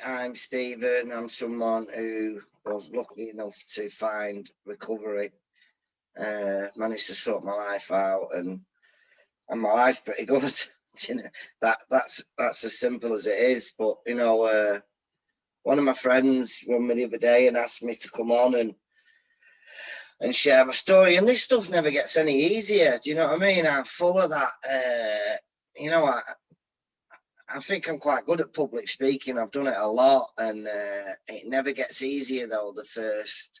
Hi, I'm Stephen. I'm someone who was lucky enough to find recovery, managed to sort my life out, and my life's pretty good. You know, that's as simple as it is. But one of my friends rang me the other day and asked me to come on and share my story. And this stuff never gets any easier. Do you know what I mean? I'm full of that. I think I'm quite good at public speaking. I've done it a lot, and it never gets easier though. The first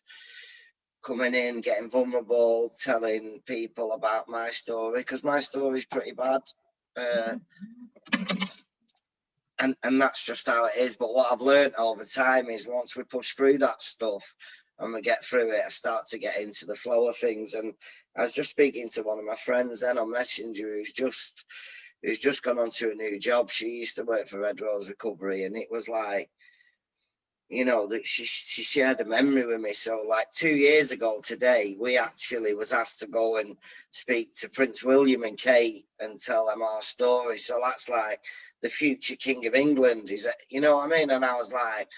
coming in, getting vulnerable, telling people about my story, because my story's pretty bad, and that's just how it is. But what I've learned over time is once we push through that stuff and we get through it, I start to get into the flow of things. And I was just speaking to one of my friends then on Messenger who's just gone on to a new job. She used to work for Red Rose Recovery, and it was like, that she shared a memory with me. So like 2 years ago today, we actually was asked to go and speak to Prince William and Kate and tell them our story. So that's like the future King of England, is it? You know what I mean? And I was like,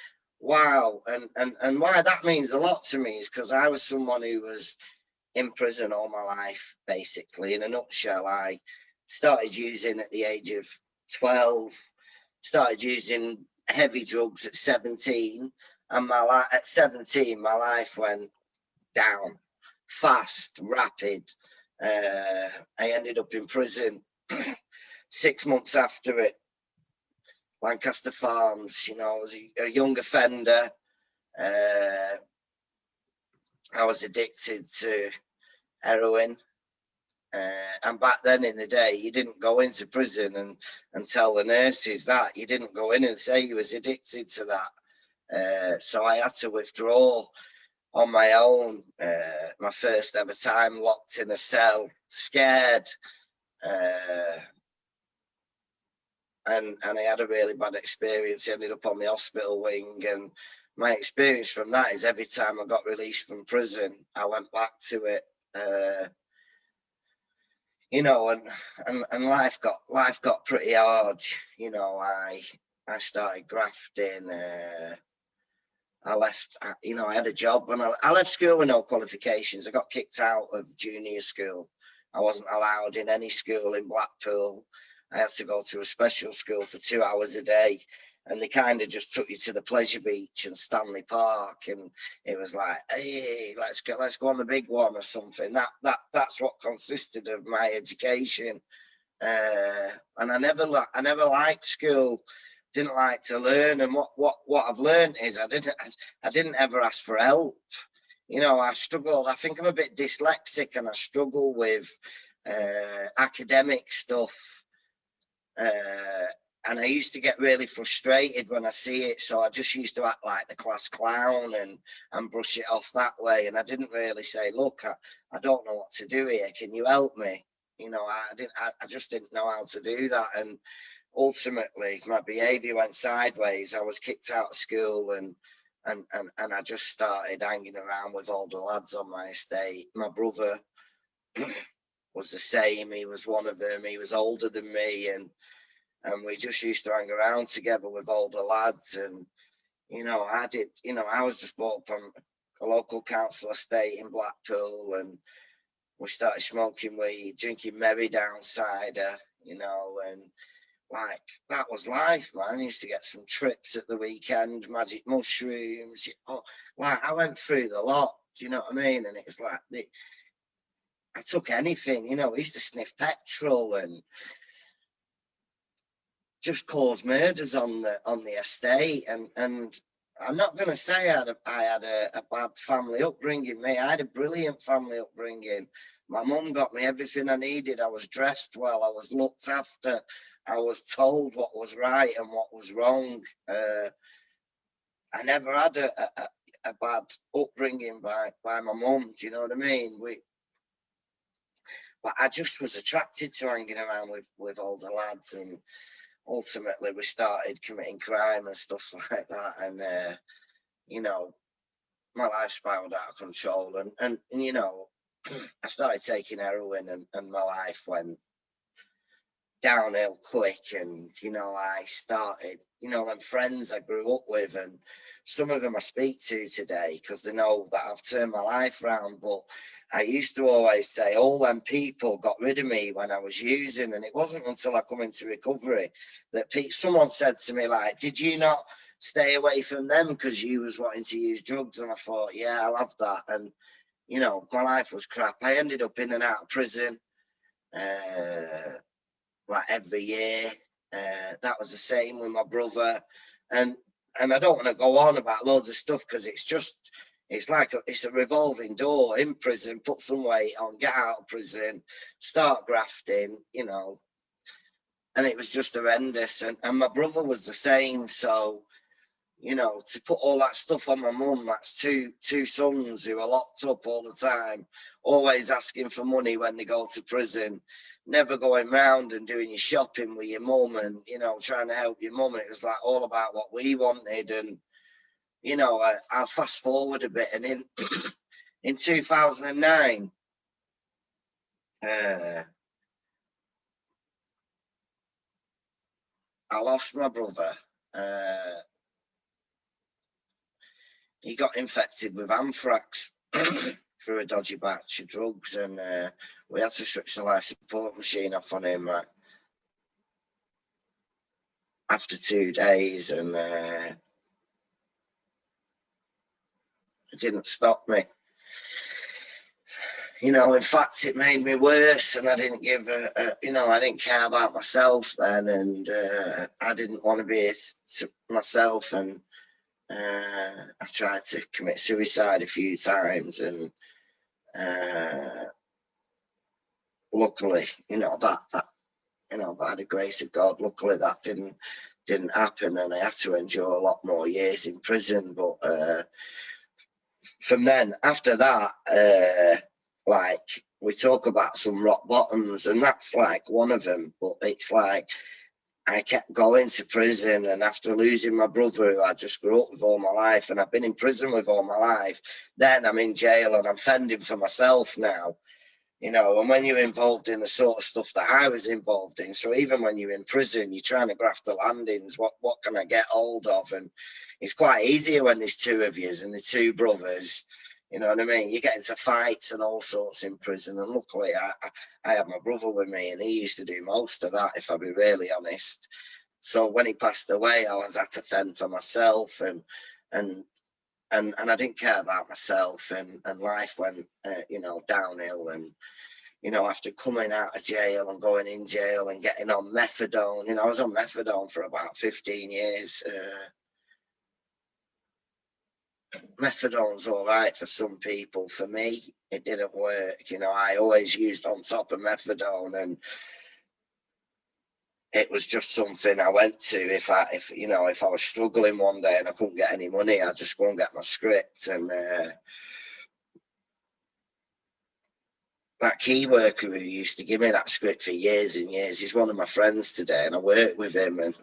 wow. And why that means a lot to me is because I was someone who was in prison all my life, basically. In a nutshell, I started using at the age of 12, started using heavy drugs at 17, and at 17 my life went down fast, rapid. I ended up in prison 6 months after it, Lancaster Farms. I was a young offender. I was addicted to heroin. And back then in the day, you didn't go into prison and tell the nurses that. You didn't go in and say you was addicted to that. So I had to withdraw on my own. My first ever time locked in a cell, scared. And I had a really bad experience. I ended up on the hospital wing. And my experience from that is every time I got released from prison, I went back to it. And life got pretty hard. I started grafting. I left. I had a job when I left school with no qualifications. I got kicked out of junior school. I wasn't allowed in any school in Blackpool. I had to go to a special school for 2 hours a day. And they kind of just took you to the pleasure beach and Stanley Park, and it was like, hey, let's go on the big one or something. That's what consisted of my education. And I never liked school, didn't like to learn. And what I've learned is I didn't ever ask for help. I struggled. I think I'm a bit dyslexic, and I struggle with academic stuff. And I used to get really frustrated when I see it. So I just used to act like the class clown and brush it off that way. And I didn't really say, look, I don't know what to do here. Can you help me? I just didn't know how to do that. And ultimately my behavior went sideways. I was kicked out of school, and I just started hanging around with older lads on my estate. My brother was the same. He was one of them. He was older than me, and we just used to hang around together with older lads. And I was just brought up on a local council estate in Blackpool, and we started smoking weed, drinking Merry Down cider, and like that was life, man. I used to get some trips at the weekend, magic mushrooms. Like I went through the lot. Do you know what I mean? And it was like I took anything. I used to sniff petrol and just cause murders on the estate. And I'm not going to say I had a bad family upbringing. I had a brilliant family upbringing. My mum got me everything I needed. I was dressed well. I was looked after. I was told what was right and what was wrong. I never had a bad upbringing by my mum. Do you know what I mean? But I just was attracted to hanging around with older lads, and ultimately we started committing crime and stuff like that. And my life spiraled out of control, and I started taking heroin, and my life went downhill quick. And, you know, I started, you know, them friends I grew up with, and some of them I speak to today because they know that I've turned my life around. But I used to always say all them people got rid of me when I was using, and it wasn't until I come into recovery that someone said to me, like, did you not stay away from them because you was wanting to use drugs? And I thought, yeah, I'll have that. And, you know, my life was crap. I ended up in and out of prison like every year. That was the same with my brother. And I don't want to go on about loads of stuff because it's like it's a revolving door. In prison, put some weight on, get out of prison, start grafting, you know. And it was just horrendous. And my brother was the same. So, you know, to put all that stuff on my mum, that's two sons who are locked up all the time, always asking for money when they go to prison, never going round and doing your shopping with your mum and, you know, trying to help your mum. It was like all about what we wanted. And, you know, I'll fast forward a bit. And in 2009, I lost my brother. He got infected with anthrax through a dodgy batch of drugs, and we had to switch the life support machine off on him after 2 days, and it didn't stop me. You know, in fact, it made me worse, and I didn't give you know, I didn't care about myself then, and I didn't want to be to myself, and I tried to commit suicide a few times, and luckily, you know, that you know, by the grace of God, luckily that didn't happen, and I had to endure a lot more years in prison. But from then, after that, like, we talk about some rock bottoms, and that's like one of them. But it's like I kept going to prison, and after losing my brother, who I just grew up with all my life, and I've been in prison with all my life, then I'm in jail and I'm fending for myself now. You know, and when you're involved in the sort of stuff that I was involved in, so even when you're in prison, you're trying to graft the landings, what can I get hold of? And it's quite easier when there's two of you and the two brothers, you know what I mean? You get into fights and all sorts in prison, and luckily I had my brother with me, and he used to do most of that, if I'll be really honest. So when he passed away, I was had to fend for myself, and I didn't care about myself, and life went, you know, downhill. And, you know, after coming out of jail and going in jail and getting on methadone, you know, I was on methadone for about 15 years. Methadone's all right for some people. For me, it didn't work. You know, I always used on top of methadone, and it was just something I went to if I was struggling one day and I couldn't get any money, I'd just go and get my script. And that key worker who used to give me that script for years and years, he's one of my friends today, and I work with him. And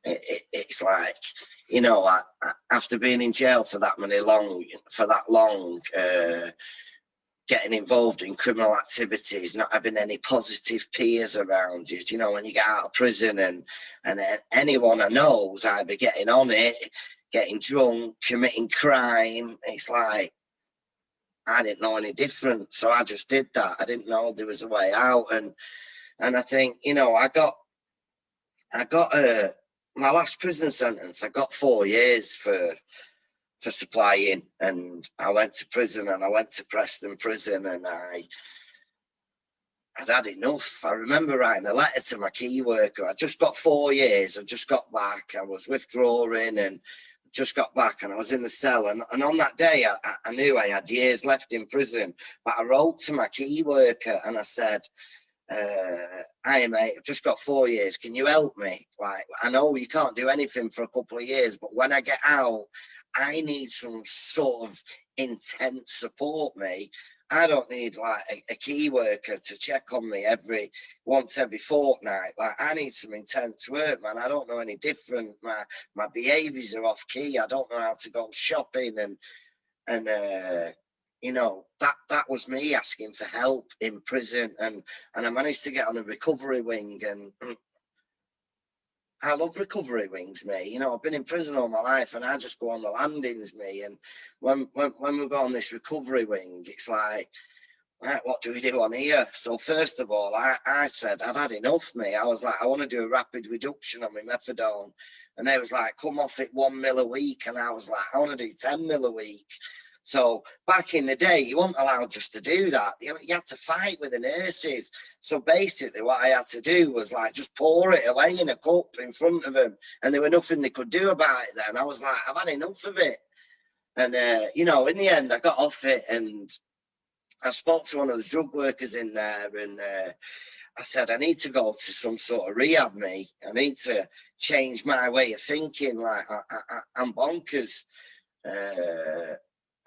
it's like, you know, after being in jail for that long, getting involved in criminal activities, not having any positive peers around you. You know, when you get out of prison, and anyone I know was either getting on it, getting drunk, committing crime. It's like, I didn't know any different, so I just did that. I didn't know there was a way out, and I think, you know, I got my last prison sentence. I got 4 years for supplying, and I went to prison, and I went to Preston prison, and I'd had enough. I remember writing a letter to my key worker. I just got 4 years. I just got back. I was withdrawing and just got back, and I was in the cell. And on that day, I knew I had years left in prison. But I wrote to my key worker and I said, "Hi, mate, I've just got 4 years. Can you help me? Like, I know you can't do anything for a couple of years, but when I get out, I need some sort of intense support, mate. I don't need like a key worker to check on me once every fortnight. Like, I need some intense work, man. I don't know any different. My behaviours are off key. I don't know how to go shopping, and you know, that was me asking for help in prison, and I managed to get on a recovery wing, and I love recovery wings, mate. You know, I've been in prison all my life, and I just go on the landings, me. And when we go on this recovery wing, it's like, right, what do we do on here? So first of all, I said I'd had enough, me. I was like, I want to do a rapid reduction on my methadone. And they was like, come off it 1 mil a week. And I was like, I want to do 10 mil a week. So back in the day, you weren't allowed just to do that. You had to fight with the nurses. So basically what I had to do was like just pour it away in a cup in front of them. And there was nothing they could do about it then. I was like, I've had enough of it. And, you know, in the end, I got off it, and I spoke to one of the drug workers in there, and I said, I need to go to some sort of rehab, me. I need to change my way of thinking. Like, I'm bonkers.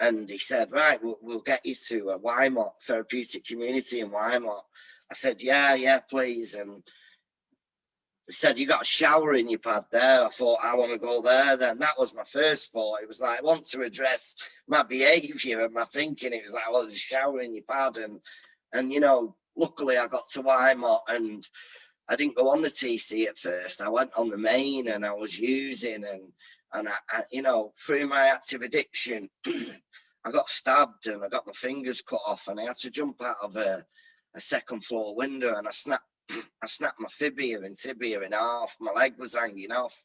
And he said, right, we'll get you to a Wymot, therapeutic community in Wymot. I said, yeah, please. And he said, you got a shower in your pad there. I thought, I want to go there then. That was my first thought. It was like, I want to address my behaviour and my thinking. It was like, well, there's a shower in your pad. And you know, luckily I got to Wymot, and I didn't go on the TC at first. I went on the main, and I was using, and I you know, through my active addiction, I got stabbed and I got my fingers cut off, and I had to jump out of a second floor window, and I snapped my fibia and tibia in half. My leg was hanging off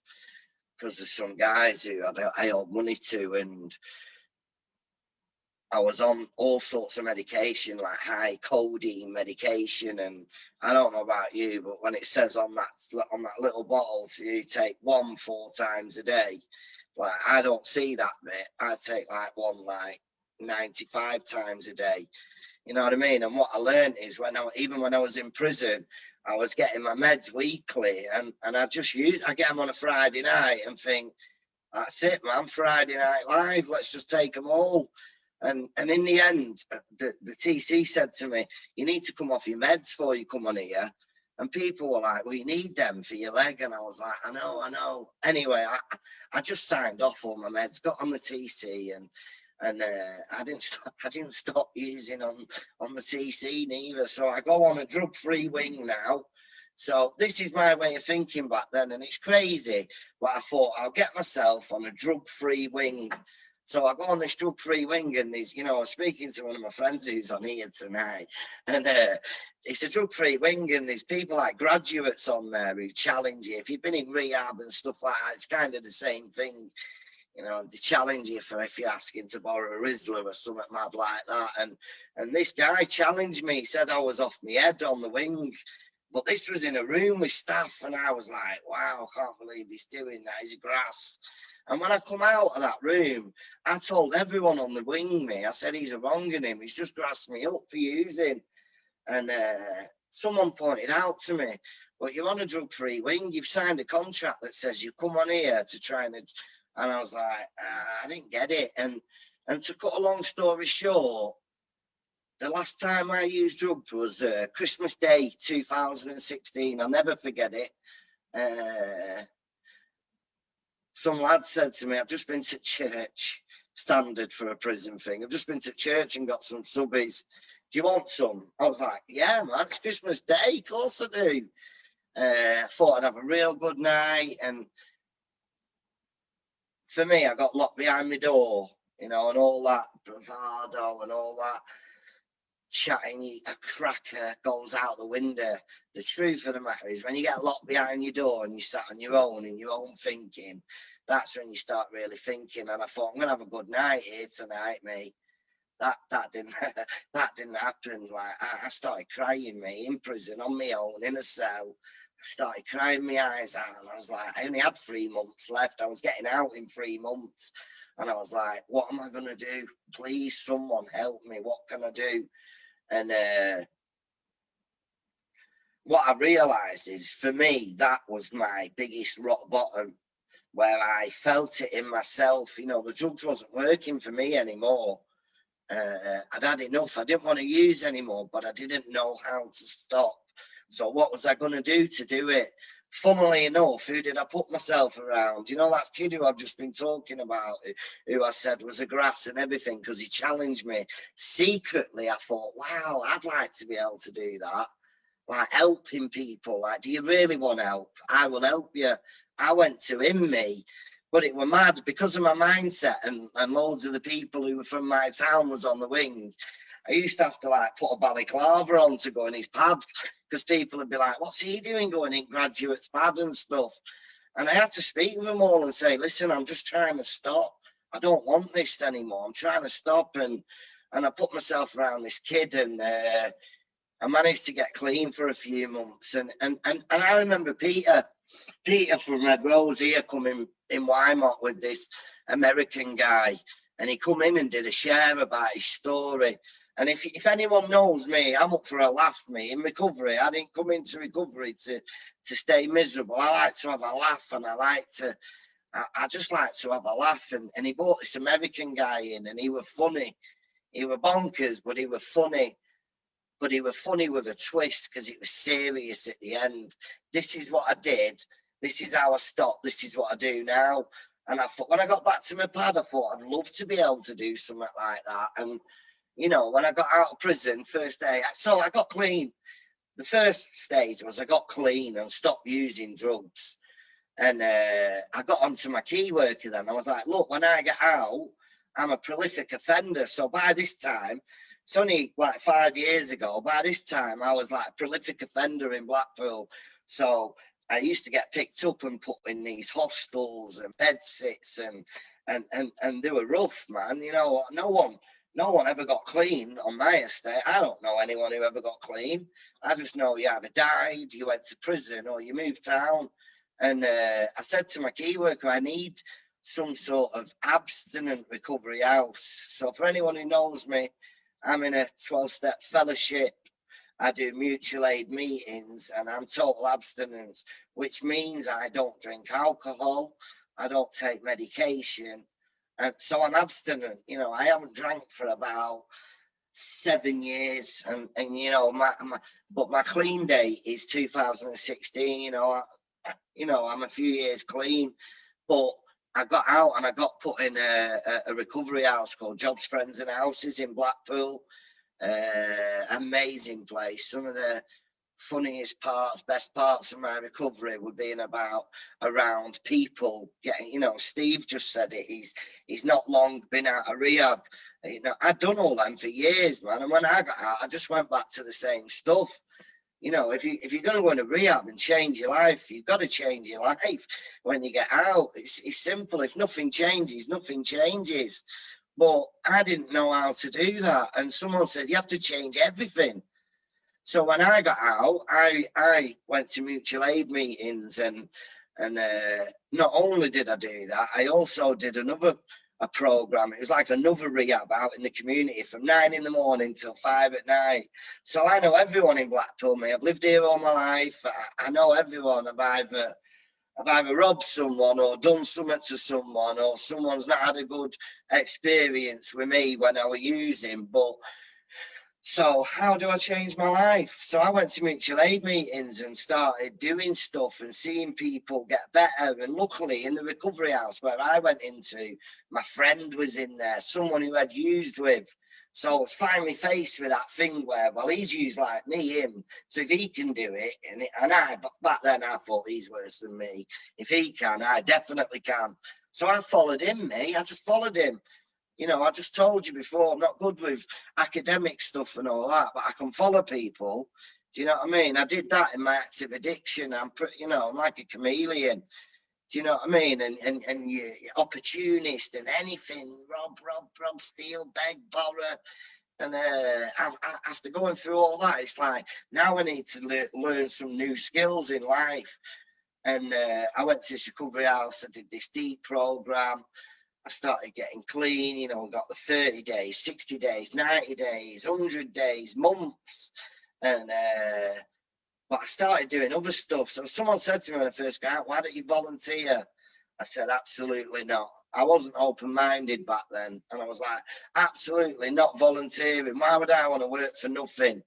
because of some guys who I owed money to, and I was on all sorts of medication, like high codeine medication. And I don't know about you, but when it says on that little bottle, you take 1 4 times a day, like I don't see that bit. I take like one like 95 times a day. You know what I mean? And what I learned is even when I was in prison, I was getting my meds weekly, and I get them on a Friday night and think, that's it, man, Friday Night Live, let's just take them all. And in the end, the TC said to me, you need to come off your meds before you come on here. And people were like, well, you need them for your leg. And I was like, I know. Anyway, I just signed off all my meds, got on the TC, and I didn't stop using on the TC neither. So I go on a drug-free wing now. So this is my way of thinking back then, and it's crazy. But I thought, I'll get myself on a drug-free wing. So I go on this drug-free wing, and there's, you know, I was speaking to one of my friends who's on here tonight, and it's a drug-free wing, and there's people like graduates on there who challenge you. If you've been in rehab and stuff like that, it's kind of the same thing. You know, they challenge you for if you're asking to borrow a Rizzler or something mad like that. And this guy challenged me. He said I was off my head on the wing. But this was in a room with staff, and I was like, wow, I can't believe he's doing that. He's grass. And when I come out of that room, I told everyone on the wing, me, I said, he's wronging him. He's just grassed me up for using. And someone pointed out to me, well, you're on a drug-free wing. You've signed a contract that says you come on here to try and I was like, I didn't get it. And to cut a long story short, the last time I used drugs was Christmas Day 2016. I'll never forget it. Some lad said to me, I've just been to church, standard for a prison thing. I've just been to church and got some subbies. Do you want some? I was like, yeah, man, it's Christmas Day. Of course I do. Thought I'd have a real good night. And for me, I got locked behind my door, you know, and all that bravado and all that chatting, a cracker goes out the window. The truth of the matter is, when you get locked behind your door and you sat on your own in your own thinking, that's when you start really thinking. And I thought, I'm gonna have a good night here tonight, mate. That didn't that didn't happen. Like I started crying, mate, in prison on my own in a cell. I started crying my eyes out, and I was like, I only had 3 months left. I was getting out in 3 months, and I was like, what am I gonna do? Please, someone help me. What can I do? And what I realised is, for me, that was my biggest rock bottom, where I felt it in myself. You know, the drugs wasn't working for me anymore. I'd had enough. I didn't want to use anymore, but I didn't know how to stop. So what was I going to do it? Funnily enough, who did I put myself around? You know, that kid who I've just been talking about, who I said was a grass and everything because he challenged me. Secretly, I thought, wow, I'd like to be able to do that. Like helping people. Like, do you really want help? I will help you. I went to him, me. But it were mad because of my mindset, and loads of the people who were from my town was on the wing. I used to have to like put a balaclava on to go in his pad because people would be like, what's he doing going in graduate's pad and stuff? And I had to speak with them all and say, listen, I'm just trying to stop. I don't want this anymore. I'm trying to stop. And I put myself around this kid, and I managed to get clean for a few months. And I remember Peter from Red Rose here coming in Wymont with this American guy, and he come in and did a share about his story. And if anyone knows me, I'm up for a laugh, me, in recovery. I didn't come into recovery to stay miserable. I like to have a laugh, and I just like to have a laugh. And he brought this American guy in, and he was funny. He was bonkers, but he was funny. But he was funny with a twist because it was serious at the end. This is what I did. This is how I stopped. This is what I do now. And I thought, when I got back to my pad, I thought I'd love to be able to do something like that. And, you know, when I got out of prison, first day, so I got clean. The first stage was I got clean and stopped using drugs. And I got onto my key worker then. I was like, look, when I get out, I'm a prolific offender. So by this time, it's only like 5 years ago. By this time, I was like a prolific offender in Blackpool. So I used to get picked up and put in these hostels and bed sits, and they were rough, man. You know, no one ever got clean on my estate. I don't know anyone who ever got clean. I just know you either died, you went to prison, or you moved town. And I said to my key worker, I need some sort of abstinent recovery house. So for anyone who knows me, I'm in a 12-step fellowship. I do mutual aid meetings, and I'm total abstinence, which means I don't drink alcohol, I don't take medication, and so I'm abstinent. You know, I haven't drank for about 7 years, and you know, but my clean date is 2016. You know, I'm a few years clean, but I got out and I got put in a recovery house called Jobs, Friends and Houses in Blackpool. Amazing place. Some of the funniest parts, best parts of my recovery would be around people getting, you know, Steve just said it. He's not long been out of rehab. You know, I'd done all them for years, man. And when I got out, I just went back to the same stuff. You know, if you're going to go into rehab and change your life, you've got to change your life when you get out. It's simple. If nothing changes, nothing changes. But I didn't know how to do that. And someone said, you have to change everything. So when I got out, I went to mutual aid meetings, and not only did I do that, I also did a program. It was like another rehab out in the community from 9 in the morning till 5 at night. So I know everyone in Blackpool, me. I've lived here all my life. I know everyone. I've either robbed someone or done something to someone, or someone's not had a good experience with me when I was using. But so how do I change my life? So I went to mutual aid meetings and started doing stuff and seeing people get better. And luckily in the recovery house where I went into, my friend was in there, someone who I'd used with. So I was finally faced with that thing where, well, he's used like me, him. So if he can do it, but back then I thought he's worse than me. If he can, I definitely can. So I followed him, me. I just followed him. You know, I just told you before, I'm not good with academic stuff and all that, but I can follow people. Do you know what I mean? I did that in my active addiction. I'm like a chameleon. Do you know what I mean? And you opportunist and anything, rob, steal, beg, borrow. And after going through all that, it's like, now I need to learn some new skills in life. And I went to this recovery house. I did this deep program. I started getting clean, you know, got the 30 days, 60 days, 90 days, 100 days, months. And, but I started doing other stuff. So someone said to me when I first got out, why don't you volunteer? I said, absolutely not. I wasn't open-minded back then. And I was like, absolutely not volunteering. Why would I want to work for nothing?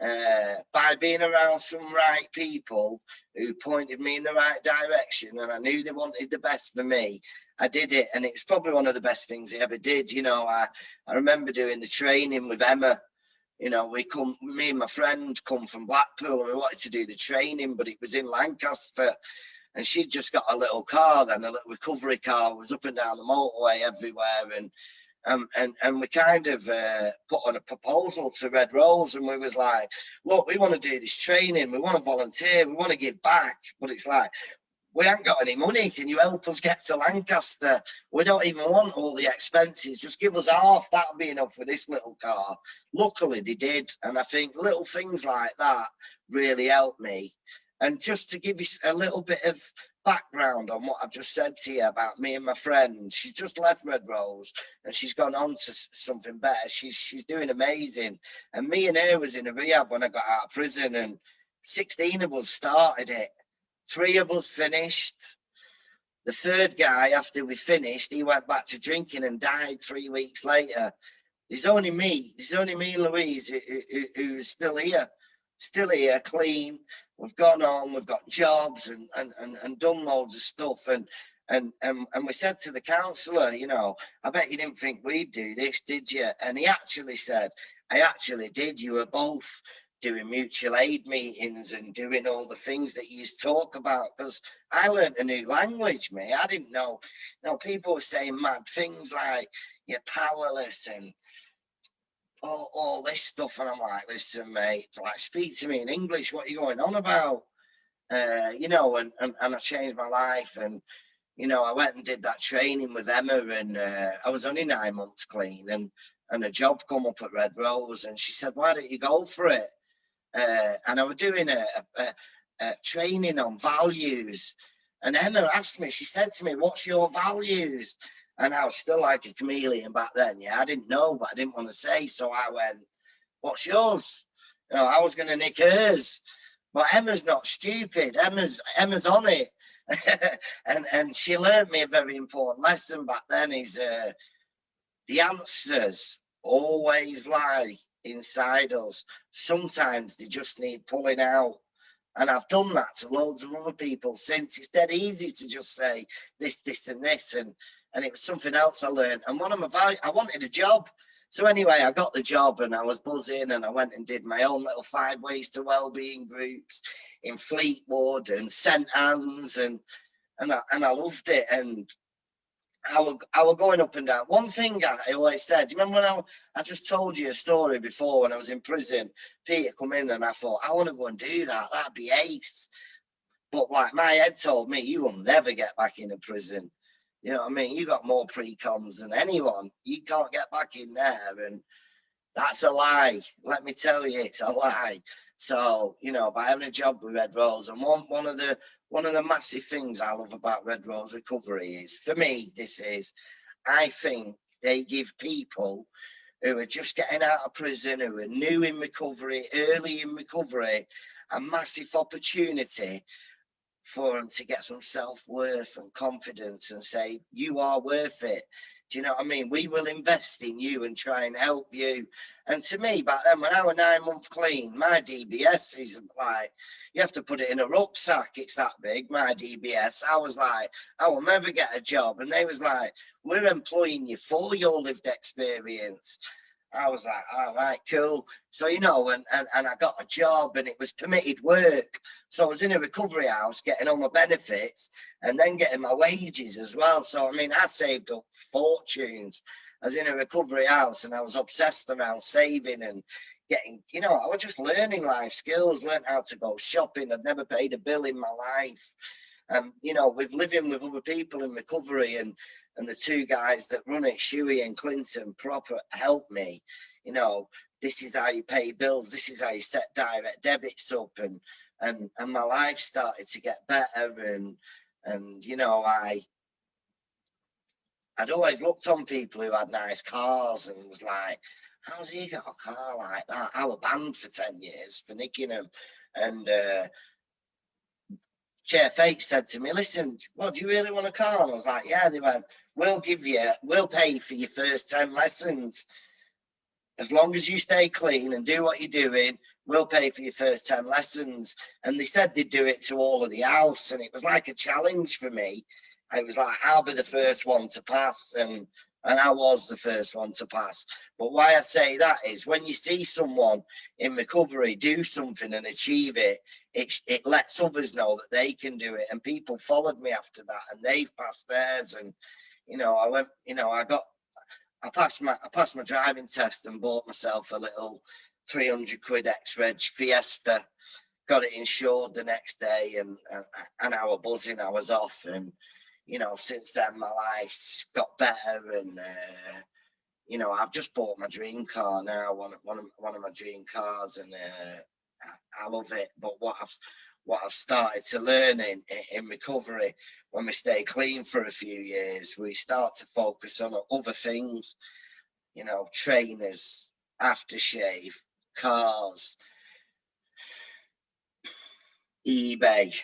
by being around some right people who pointed me in the right direction, and I knew they wanted the best for me. I did it, and it was probably one of the best things I ever did. You know, I remember doing the training with Emma. You know, me and my friend come from Blackpool, and we wanted to do the training, but it was in Lancaster, and she'd just got a little car then, a little recovery car, was up and down the motorway everywhere, and we kind of put on a proposal to Red Rose, and we was like, look, we want to do this training, we want to volunteer, we want to give back, but it's like, we haven't got any money, can you help us get to Lancaster? We don't even want all the expenses, just give us half, that'll be enough for this little car. Luckily they did, and I think little things like that really helped me. And just to give you a little bit of background on what I've just said to you about me and my friend, she's just left Red Rose and she's gone on to something better. She's doing amazing. And me and her was in a rehab when I got out of prison, and 16 of us started it. 3 of us finished. The third guy, after we finished, he went back to drinking and died 3 weeks later. There's only me and Louise who's still here, clean. We've gone on, we've got jobs and done loads of stuff. And we said to the counsellor, you know, I bet you didn't think we'd do this, did you? And he actually said, I actually did. You were both doing mutual aid meetings and doing all the things that you talk about, because I learned a new language, mate. I didn't know. You know, people were saying mad things like you're powerless and all this stuff, and I'm like, listen, mate, like, speak to me in English. What are you going on about? You know, and I changed my life, and you know, I went and did that training with Emma, and I was only 9 months clean, and a job come up at Red Rose, and she said, why don't you go for it? And I was doing a training on values, and Emma asked me, she said to me, what's your values? And I was still like a chameleon back then. Yeah, I didn't know, but I didn't want to say. So I went, what's yours? You know, I was going to nick hers. But Emma's not stupid. Emma's on it. and she learned me a very important lesson back then, is the answers always lie inside us. Sometimes they just need pulling out. And I've done that to loads of other people since. It's dead easy to just say this, this, and this. And it was something else I learned. And one of my values, I wanted a job. So anyway, I got the job and I was buzzing, and I went and did my own little 5 ways to wellbeing groups in Fleetwood and St Anne's, and I loved it. And I was going up and down. One thing I always said, do you remember when I just told you a story before when I was in prison? Peter come in and I thought, I want to go and do that. That'd be ace. But like my head told me, you will never get back into prison. You know what I mean? You got more pre-cons than anyone. You can't get back in there. And that's a lie. Let me tell you, it's a lie. So, you know, by having a job with Red Rose, and one of the massive things I love about Red Rose Recovery is, for me, I think they give people who are just getting out of prison, who are new in recovery, early in recovery, a massive opportunity for them to get some self-worth and confidence and say, you are worth it. Do you know what I mean? We will invest in you and try and help you. And to me, back then, when I was 9 months clean, my DBS isn't like, you have to put it in a rucksack. It's that big, my DBS. I was like, I will never get a job. And they was like, we're employing you for your lived experience. I was like, all right, cool. So, you know, and I got a job, and it was permitted work. So I was in a recovery house getting all my benefits and then getting my wages as well. So, I mean, I saved up fortunes. I was in a recovery house and I was obsessed around saving and getting, you know, I was just learning life skills, learned how to go shopping. I'd never paid a bill in my life. You know, with living with other people in recovery, and the 2 guys that run it, Shuey and Clinton, proper helped me. You know, this is how you pay bills. This is how you set direct debits up, and my life started to get better. And you know, I'd always looked on people who had nice cars and was like, how's he got a car like that? I was banned for 10 years for nicking them. And Chef H said to me, listen, what, do you really want a car? And I was like, yeah. They went, we'll pay for your first 10 lessons. As long as you stay clean and do what you're doing, we'll pay for your first 10 lessons. And they said they'd do it to all of the house. And it was like a challenge for me. I was like, I'll be the first one to pass. And I was the first one to pass. But why I say that is when you see someone in recovery do something and achieve it, it lets others know that they can do it. And people followed me after that and they've passed theirs. And, you know, I went, you know, I passed my driving test and bought myself a little 300 quid X-Reg Fiesta, got it insured the next day, and I was buzzing, I was off. And, you know, since then my life's got better. And, you know, I've just bought my dream car now, one of my dream cars, and I love it. But what I've started to learn in recovery, when we stay clean for a few years, we start to focus on other things, you know, trainers, aftershave, cars, eBay.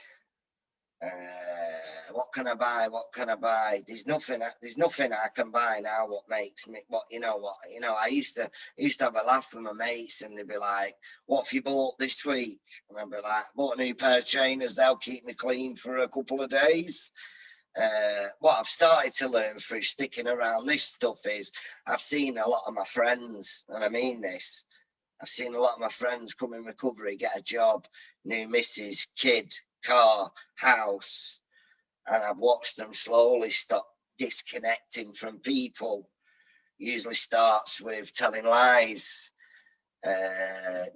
What can I buy? What can I buy? There's nothing I can buy now. What makes me I used to have a laugh with my mates, and they'd be like, "What have you bought this week?" And I'd be like, "Bought a new pair of trainers. They'll keep me clean for a couple of days." What I've started to learn through sticking around this stuff is I've seen a lot of my friends, and I mean this, I've seen a lot of my friends come in recovery, get a job, new missus, kid, car, house, and I've watched them slowly stop disconnecting from people. Usually starts with telling lies,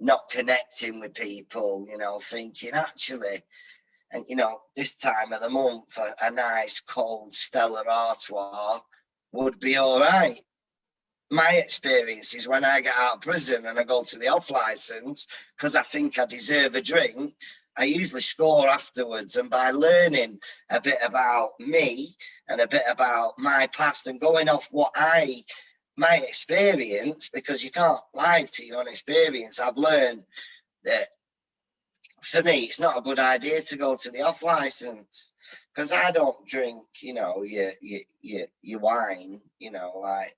not connecting with people, you know, thinking actually, and you know, this time of the month a nice cold Stella Artois would be all right. My experience is when I get out of prison and I go to the off license because I think I deserve a drink, I usually score afterwards. And by learning a bit about me and a bit about my past and going off my experience, because you can't lie to your own experience, I've learned that for me, it's not a good idea to go to the off license, because I don't drink, you know, your wine, you know, like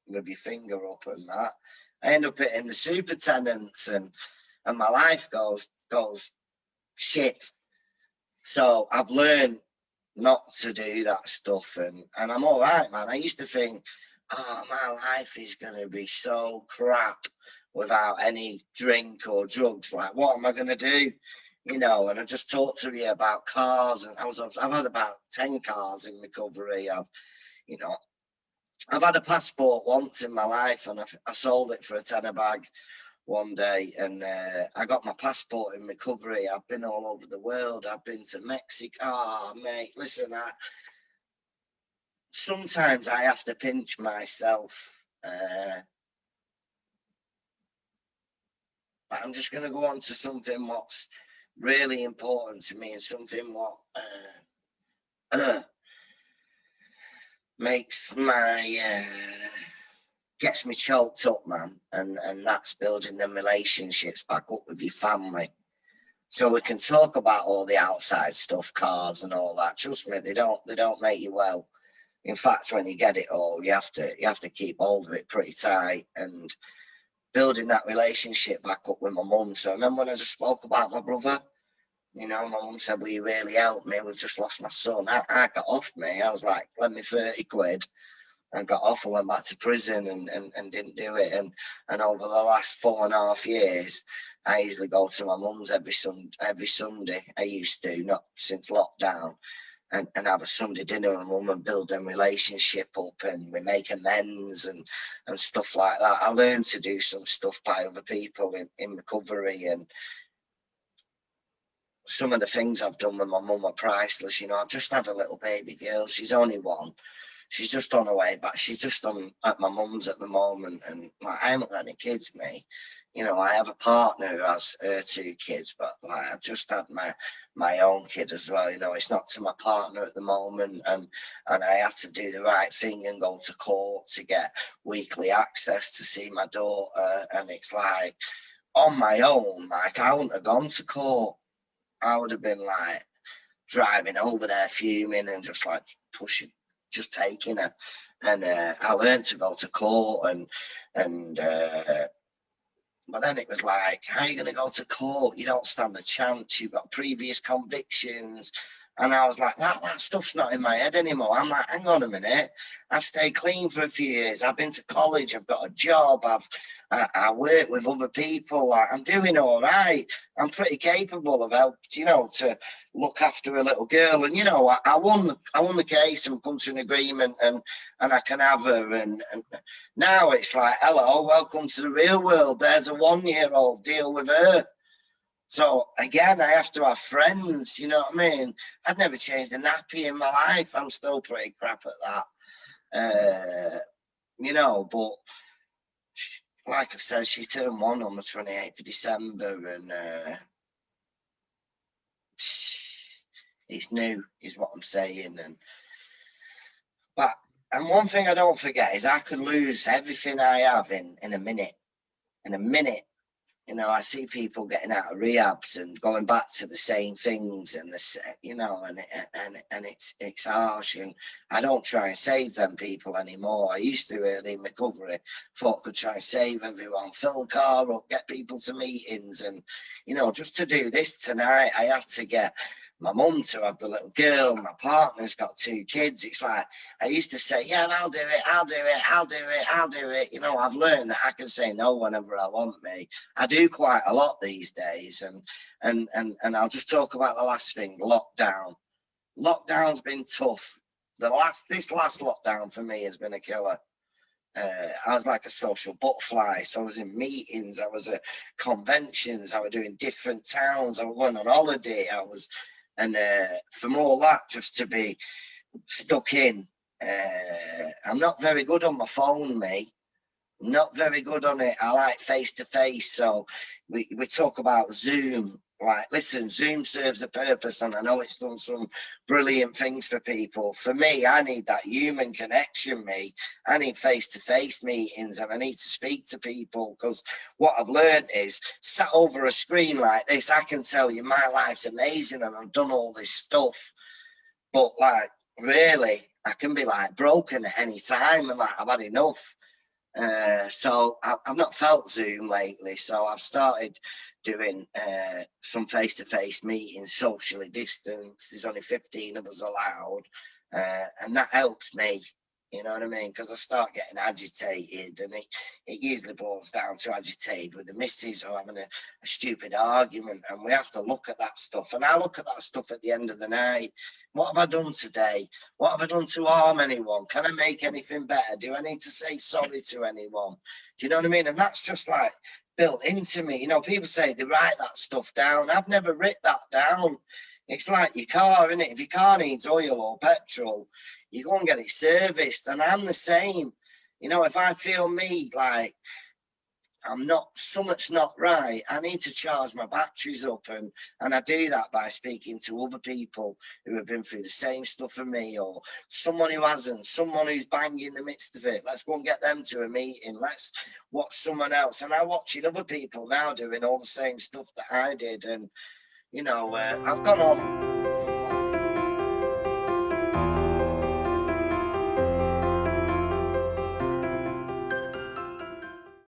with your finger up and that. I end up hitting the super tenants, and my life goes shit. So I've learned not to do that stuff, and I'm all right, man. I used to think, oh, my life is gonna be so crap without any drink or drugs. Like, what am I gonna do? You know, and I just talked to you about cars, and I've had about 10 cars in recovery. I've had a passport once in my life, and I sold it for a tenner bag one day, and I got my passport in recovery. I've been all over the world. I've been to Mexico. Oh, mate, listen, sometimes I have to pinch myself. I'm just going to go on to something what's really important to me, and something what makes gets me choked up, man, and that's building them relationships back up with your family. So we can talk about all the outside stuff, cars and all that. Trust me, they don't make you well. In fact, when you get it all, you have to keep hold of it pretty tight, and building that relationship back up with my mum. So I remember when I just spoke about my brother, you know, my mum said, "Will you really help me? We've just lost my son." I got off me. I was like, "Lend me 30 quid." And got off and went back to prison and didn't do it. And over the last 4.5 years, I usually go to my mum's every Sunday. I used to, not since lockdown, and have a Sunday dinner with mum and build them relationship up, and we make amends and stuff like that. I learned to do some stuff by other people in recovery, and some of the things I've done with my mum are priceless. You know, I've just had a little baby girl. She's only one. She's just on her way back. She's just at my mum's at the moment, and like, I haven't got any kids, mate. You know, I have a partner who has her 2 kids, but like, I've just had my own kid as well. You know, it's not to my partner at the moment, and I have to do the right thing and go to court to get weekly access to see my daughter. And it's like, on my own, like, I wouldn't have gone to court. I would have been like driving over there fuming and just like pushing, just taking her. And I learned to go to court, and but then it was like, how are you going to go to court? You don't stand a chance. You've got previous convictions. And I was like, that stuff's not in my head anymore. I'm like, hang on a minute. I've stayed clean for a few years. I've been to college. I've got a job. I work with other people. Like, I'm doing all right. I'm pretty capable of help, to look after a little girl. And I won the case and come to an agreement, and I can have her. And now it's like, hello, welcome to the real world. There's a 1-year-old. Deal with her. So again, I have to have friends, you know what I mean? I'd never changed a nappy in my life. I'm still pretty crap at that. But like I said, she turned 1 on the 28th of December, and it's new, is what I'm saying. And one thing I don't forget is I could lose everything I have in a minute. In a minute. I see people getting out of rehabs and going back to the same things, and and it's harsh. And I don't try and save them people anymore. I used to early in recovery, thought I could try and save everyone, fill the car up, get people to meetings, and just to do this tonight, I had to get my mum to have the little girl. My partner's got 2 kids. It's like, I used to say, yeah, I'll do it. I've learned that I can say no whenever I want me. I do quite a lot these days. And I'll just talk about the last thing, lockdown. Lockdown's been tough. This last lockdown for me has been a killer. I was like a social butterfly. So I was in meetings, I was at conventions, I was doing different towns, I was going on holiday, and from all that, just to be stuck in. I'm not very good on my phone, me. Not very good on it. I like face-to-face. So we talk about Zoom. Like, listen, Zoom serves a purpose, and I know it's done some brilliant things for people. For me, I need that human connection, me. I need face-to-face meetings, and I need to speak to people, because what I've learned is, sat over a screen like this, I can tell you my life's amazing and I've done all this stuff. But, like, really, I can be, like, broken at any time, and, like, I've had enough. So I've not felt Zoom lately, so I've started doing some face-to-face meetings, socially distanced. There's only 15 of us allowed, and that helps me, you know what I mean? Because I start getting agitated, and it usually boils down to agitated with the missus or having a stupid argument, and we have to look at that stuff. And I look at that stuff at the end of the night. What have I done today? What have I done to harm anyone? Can I make anything better? Do I need to say sorry to anyone? Do you know what I mean? And that's just like built into me. People say they write that stuff down. I've never written that down. It's like your car, isn't it? If your car needs oil or petrol, you go and get it serviced. And I'm the same. If I feel me like something's not right, I need to charge my batteries up, and I do that by speaking to other people who have been through the same stuff as me, or someone who hasn't, someone who's banging in the midst of it. Let's go and get them to a meeting. Let's watch someone else. And I'm watching other people now doing all the same stuff that I did, and I've gone on